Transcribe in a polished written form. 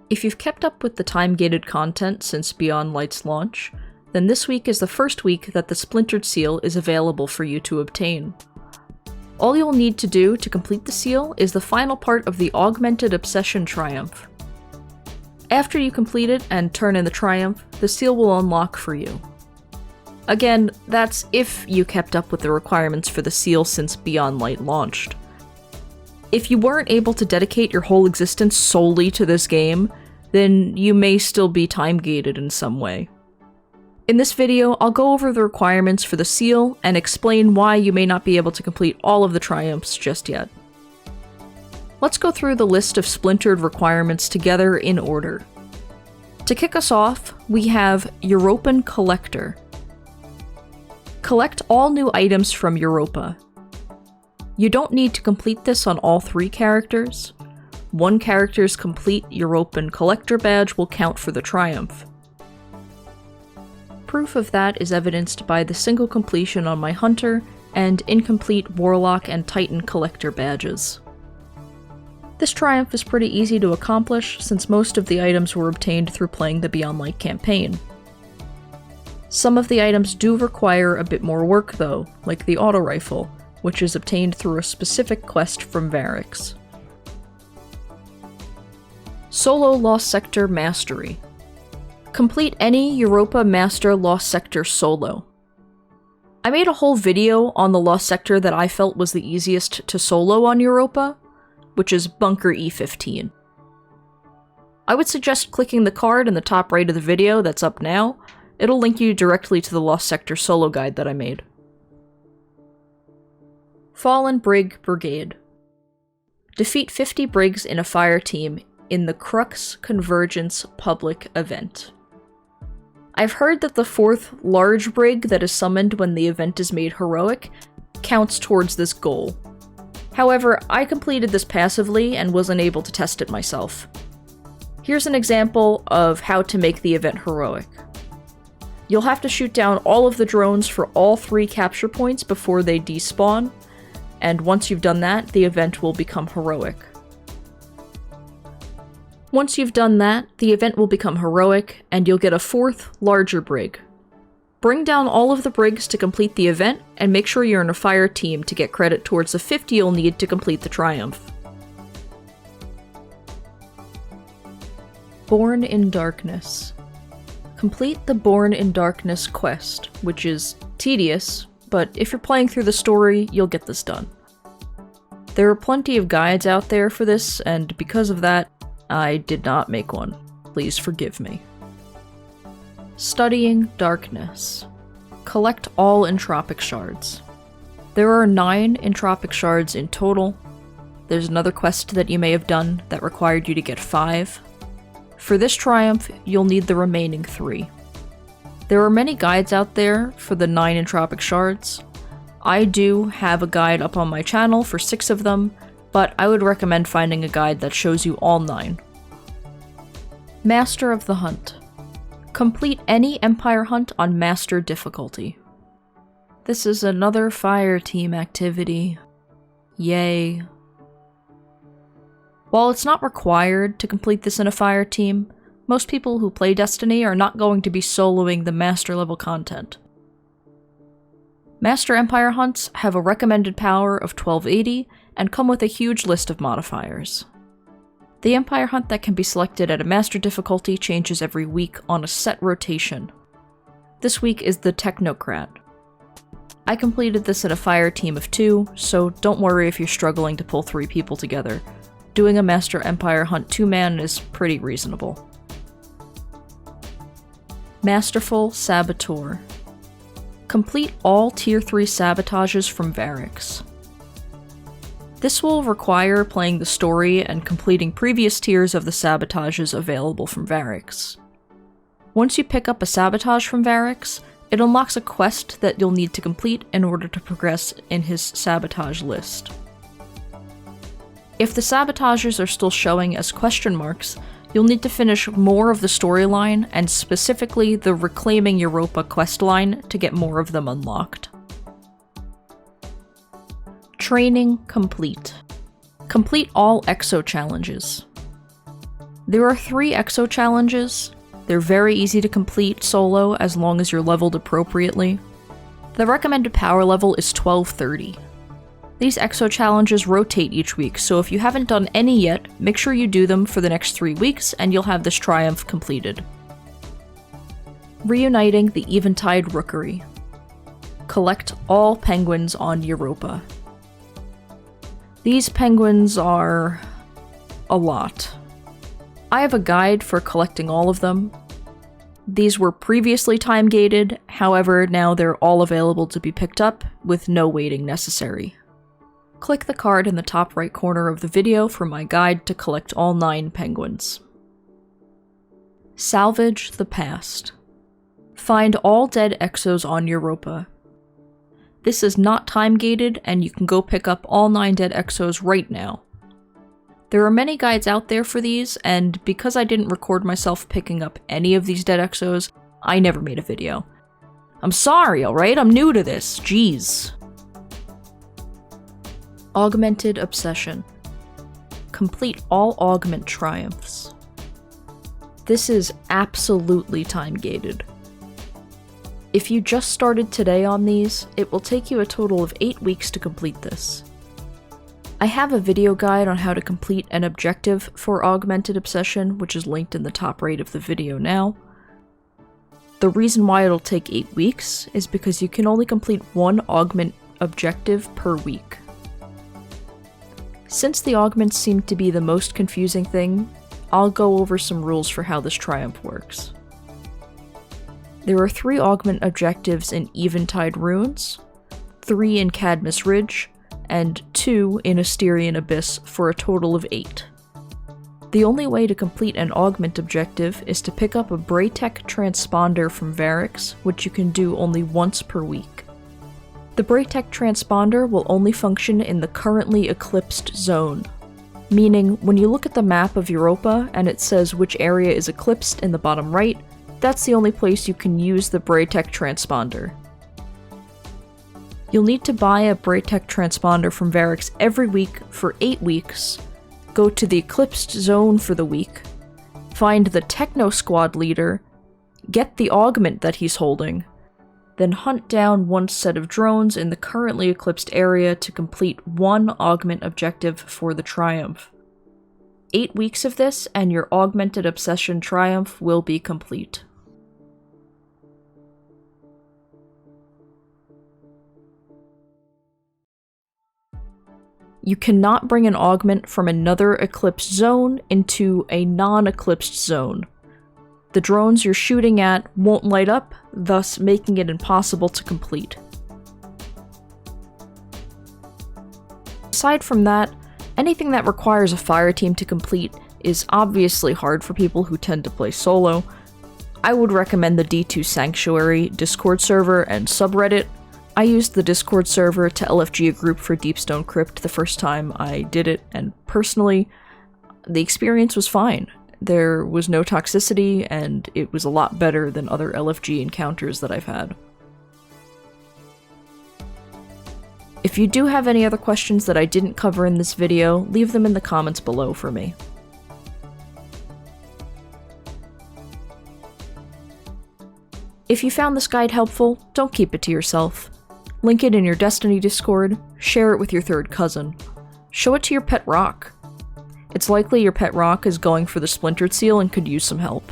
If you've kept up with the time-gated content since Beyond Light's launch, then this week is the first week that the Splintered Seal is available for you to obtain. All you'll need to do to complete the seal is the final part of the Augmented Obsession Triumph. After you complete it and turn in the Triumph, the seal will unlock for you. Again, that's if you kept up with the requirements for the seal since Beyond Light launched. If you weren't able to dedicate your whole existence solely to this game, then you may still be time-gated in some way. In this video, I'll go over the requirements for the seal and explain why you may not be able to complete all of the triumphs just yet. Let's go through the list of splintered requirements together in order. To kick us off, we have Europan Collector. Collect all new items from Europa. You don't need to complete this on all 3 characters. One character's complete Europan Collector badge will count for the triumph. Proof of that is evidenced by the single completion on my Hunter and incomplete Warlock and Titan Collector badges. This triumph is pretty easy to accomplish since most of the items were obtained through playing the Beyond Light campaign. Some of the items do require a bit more work though, like the auto rifle, which is obtained through a specific quest from Variks. Solo Lost Sector Mastery. Complete any Europa Master Lost Sector solo. I made a whole video on the Lost Sector that I felt was the easiest to solo on Europa, which is Bunker E15. I would suggest clicking the card in the top right of the video that's up now. It'll link you directly to the Lost Sector solo guide that I made. Fallen Brig Brigade. Defeat 50 Brigs in a fire team in the Crux Convergence public event. I've heard that the 4th large brig that is summoned when the event is made heroic counts towards this goal. However, I completed this passively and wasn't able to test it myself. Here's an example of how to make the event heroic. You'll have to shoot down all of the drones for all 3 capture points before they despawn, and once you've done that, the event will become heroic. Once you've done that, the event will become heroic, and you'll get a 4th larger brig. Bring down all of the brigs to complete the event, and make sure you're in a fire team to get credit towards the 50 you'll need to complete the triumph. Born in Darkness. Complete the Born in Darkness quest, which is tedious, but if you're playing through the story, you'll get this done. There are plenty of guides out there for this, and because of that, I did not make one. Please forgive me. Studying Darkness. Collect all entropic shards. There are 9 entropic shards in total. There's another quest that you may have done that required you to get 5. For this triumph, you'll need the remaining 3. There are many guides out there for the 9 entropic shards. I do have a guide up on my channel for 6 of them, but I would recommend finding a guide that shows you all 9. Master of the Hunt. Complete any Empire hunt on Master difficulty. This is another fire team activity. Yay. While it's not required to complete this in a fire team, most people who play Destiny are not going to be soloing the Master level content. Master Empire hunts have a recommended power of 1280 and come with a huge list of modifiers. The Empire hunt that can be selected at a Master difficulty changes every week on a set rotation. This week is the Technocrat. I completed this in a fire team of 2, so don't worry if you're struggling to pull 3 people together. Doing a Master Empire hunt 2-man is pretty reasonable. Masterful Saboteur. Complete all Tier 3 sabotages from Variks. This will require playing the story and completing previous tiers of the sabotages available from Variks. Once you pick up a sabotage from Variks, it unlocks a quest that you'll need to complete in order to progress in his sabotage list. If the sabotages are still showing as question marks, you'll need to finish more of the storyline, and specifically the Reclaiming Europa questline, to get more of them unlocked. Training complete. Complete all exo challenges. There are 3 exo challenges. They're very easy to complete solo as long as you're leveled appropriately. The recommended power level is 1230. These exo challenges rotate each week, so if you haven't done any yet, make sure you do them for the next 3 weeks and you'll have this triumph completed. Reuniting the Eventide Rookery. Collect all penguins on Europa. These penguins are a lot. I have a guide for collecting all of them. These were previously time-gated, however now they're all available to be picked up with no waiting necessary. Click the card in the top right corner of the video for my guide to collect all 9 penguins. Salvage the Past. Find all dead exos on Europa. This is not time-gated, and you can go pick up all 9 dead exos right now. There are many guides out there for these, and because I didn't record myself picking up any of these dead exos, I never made a video. I'm sorry, alright? I'm new to this. Jeez. Augmented Obsession. Complete all augment triumphs. This is absolutely time-gated. If you just started today on these, it will take you a total of 8 weeks to complete this. I have a video guide on how to complete an objective for Augmented Obsession, which is linked in the top right of the video now. The reason why it'll take 8 weeks is because you can only complete 1 augment objective per week. Since the augments seem to be the most confusing thing, I'll go over some rules for how this triumph works. There are 3 augment objectives in Eventide Ruins, 3 in Cadmus Ridge, and 2 in Asterian Abyss for a total of 8. The only way to complete an augment objective is to pick up a Braytech transponder from Variks, which you can do only once per week. The Braytech transponder will only function in the currently eclipsed zone, meaning when you look at the map of Europa and it says which area is eclipsed in the bottom right, that's the only place you can use the Braytech transponder. You'll need to buy a Braytech transponder from Variks every week for 8 weeks, go to the eclipsed zone for the week, find the Techno Squad leader, get the augment that he's holding, then hunt down 1 set of drones in the currently eclipsed area to complete 1 augment objective for the triumph. 8 weeks of this and your Augmented Obsession triumph will be complete. You cannot bring an augment from another eclipsed zone into a non-eclipsed zone. The drones you're shooting at won't light up, thus making it impossible to complete. Aside from that, anything that requires a fire team to complete is obviously hard for people who tend to play solo. I would recommend the D2 Sanctuary Discord server and subreddit. I used the Discord server to LFG a group for Deepstone Crypt the first time I did it, and personally, the experience was fine. There was no toxicity, and it was a lot better than other LFG encounters that I've had. If you do have any other questions that I didn't cover in this video, leave them in the comments below for me. If you found this guide helpful, don't keep it to yourself. Link it in your Destiny Discord, share it with your third cousin. Show it to your pet rock. It's likely your pet rock is going for the Splintered Seal and could use some help.